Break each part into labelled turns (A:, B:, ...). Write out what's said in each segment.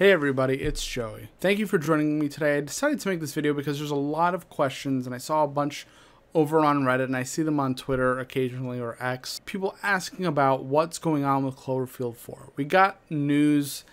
A: Hey everybody, it's Joey. Thank you for joining me today. I decided to make this video because there's a lot of questions and I saw a bunch over on Reddit and I see them on Twitter occasionally or X. People asking about what's going on with Cloverfield 4. We got news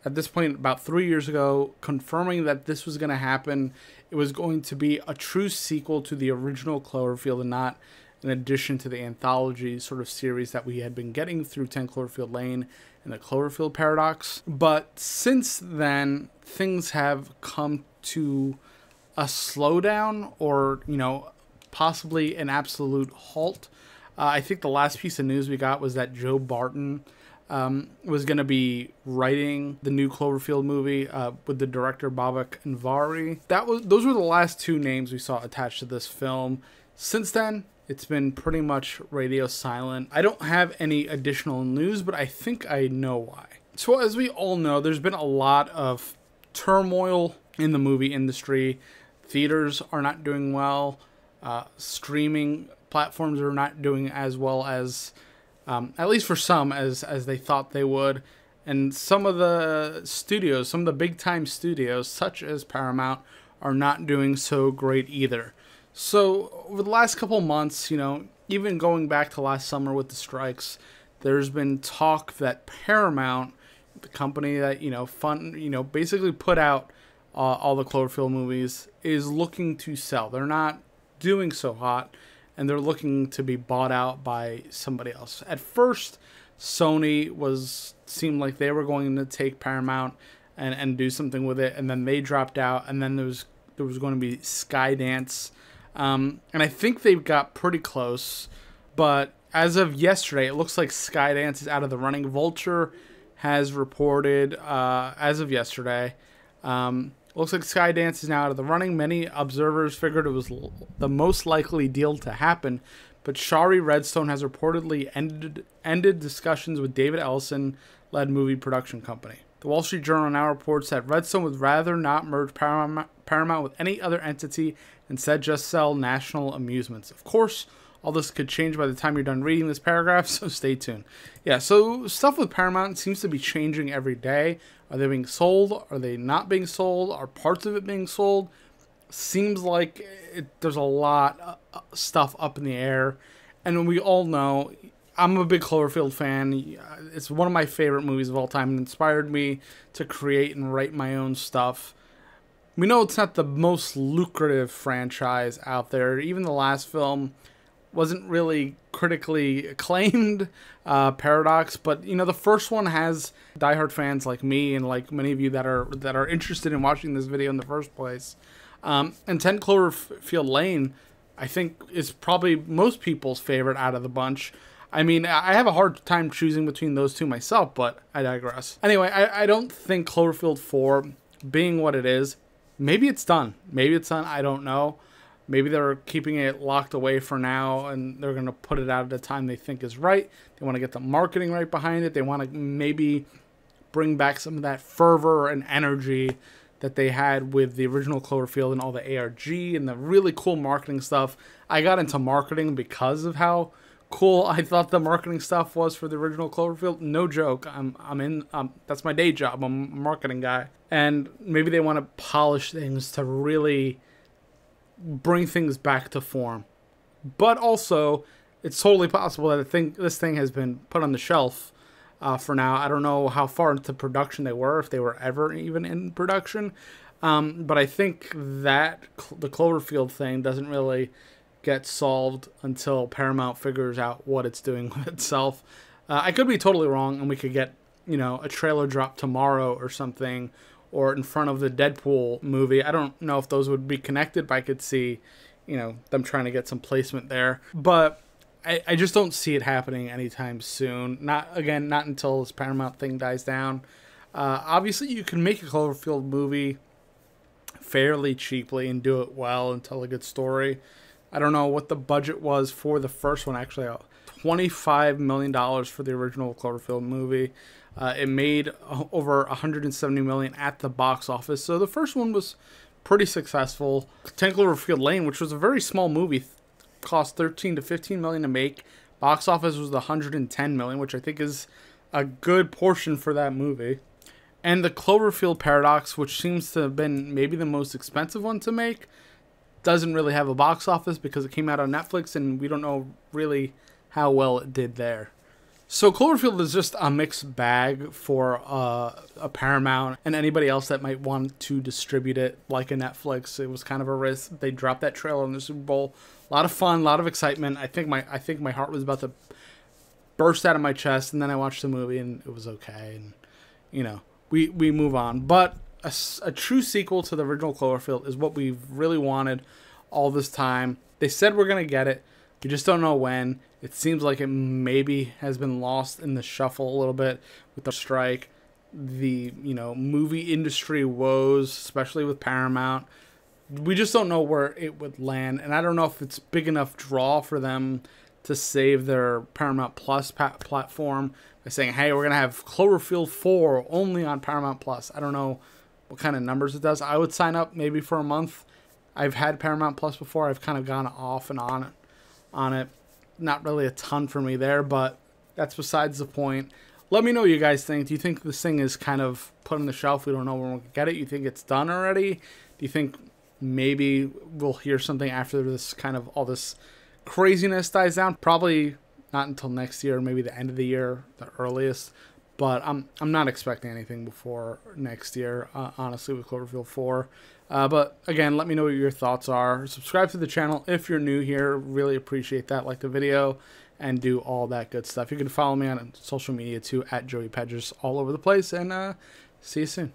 A: at this point about 3 years ago confirming that this was going to happen. It was going to be a true sequel to the original Cloverfield and not in addition to the anthology sort of series that we had been getting through 10 Cloverfield Lane and the Cloverfield Paradox. But since then, things have come to a slowdown or, possibly an absolute halt. I think the last piece of news we got was that Barton was going to be writing the new Cloverfield movie with the director Babak and Anvari. Those were the last two names we saw attached to this film. Since then, it's been pretty much radio silent. I don't have any additional news, but I think I know why. So as we all know, there's been a lot of turmoil in the movie industry. Theaters are not doing well. Streaming platforms are not doing as well as, at least for some, as they thought they would. And some of the studios, some of the big time studios, such as Paramount, are not doing so great either. So over the last couple months, even going back to last summer with the strikes, there's been talk that Paramount, the company that, basically put out all the Cloverfield movies, is looking to sell. They're not doing so hot, and they're looking to be bought out by somebody else. At first, Sony seemed like they were going to take Paramount and do something with it, and then they dropped out, and then there was going to be Skydance. And I think they've got pretty close, but as of yesterday, it looks like Skydance is out of the running. Vulture has reported, as of yesterday, looks like Skydance is now out of the running. Many observers figured it was the most likely deal to happen, but Shari Redstone has reportedly ended discussions with David Ellison-led movie production company. The Wall Street Journal now reports that Redstone would rather not merge Paramount with any other entity, instead just sell National Amusements. Of course, all this could change by the time you're done reading this paragraph, so stay tuned. Yeah, so stuff with Paramount seems to be changing every day. Are they being sold? Are they not being sold? Are parts of it being sold? Seems like there's a lot of stuff up in the air. And we all know, I'm a big Cloverfield fan. It's one of my favorite movies of all time. It inspired me to create and write my own stuff. We know it's not the most lucrative franchise out there. Even the last film wasn't really critically acclaimed, Paradox. But, the first one has diehard fans like me and like many of you that are interested in watching this video in the first place. And 10 Cloverfield Lane, I think, is probably most people's favorite out of the bunch. I mean, I have a hard time choosing between those two myself, but I digress. Anyway, I don't think Cloverfield 4, being what it is, maybe it's done. Maybe it's done. I don't know. Maybe they're keeping it locked away for now, and they're going to put it out at a time they think is right. They want to get the marketing right behind it. They want to maybe bring back some of that fervor and energy that they had with the original Cloverfield and all the ARG and the really cool marketing stuff. I got into marketing because of how cool I thought the marketing stuff was for the original Cloverfield. No joke. That's my day job. I'm a marketing guy. And maybe they want to polish things to really bring things back to form. But also, it's totally possible that this thing has been put on the shelf for now. I don't know how far into production they were, if they were ever even in production. But I think that the Cloverfield thing doesn't really get solved until Paramount figures out what it's doing with itself. I could be totally wrong, and we could get, a trailer drop tomorrow or something, or in front of the Deadpool movie. I don't know if those would be connected, but I could see, them trying to get some placement there. But I just don't see it happening anytime soon. Not until this Paramount thing dies down. Obviously, you can make a Cloverfield movie fairly cheaply and do it well and tell a good story. I don't know what the budget was for the first one. Actually, $25 million for the original Cloverfield movie. It made over $170 million at the box office. So the first one was pretty successful. 10 Cloverfield Lane, which was a very small movie, cost $13 to $15 million to make. Box office was $110 million, which I think is a good portion for that movie. And the Cloverfield Paradox, which seems to have been maybe the most expensive one to make, doesn't really have a box office because it came out on Netflix and we don't know really how well it did there. So Cloverfield is just a mixed bag for a Paramount and anybody else that might want to distribute it like a Netflix. It was kind of a risk. They dropped that trailer in the Super Bowl. A lot of fun, a lot of excitement. I think my heart was about to burst out of my chest, and then I watched the movie and it was okay. And you know, we move on. But a true sequel to the original Cloverfield is what we've really wanted all this time. They said we're gonna get it. We just don't know when. It seems like it maybe has been lost in the shuffle a little bit with the strike, the movie industry woes, especially with Paramount. We just don't know where it would land, and I don't know if it's big enough draw for them to save their Paramount Plus platform by saying, hey, we're going to have Cloverfield 4 only on Paramount Plus. I don't know what kind of numbers it does. I would sign up maybe for a month. I've had Paramount Plus before. I've kind of gone off and on it. Not really a ton for me there, but that's besides the point. Let me know what you guys think. Do you think this thing is kind of put on the shelf? We don't know when we'll get it. You think it's done already? Do you think maybe we'll hear something after this kind of all this craziness dies down? Probably not until next year, maybe the end of the year, the earliest. But I'm not expecting anything before next year, honestly, with Cloverfield 4. But again, let me know what your thoughts are. Subscribe to the channel if you're new here. Really appreciate that. Like the video and do all that good stuff. You can follow me on social media too, at Joey Pedras, all over the place. And see you soon.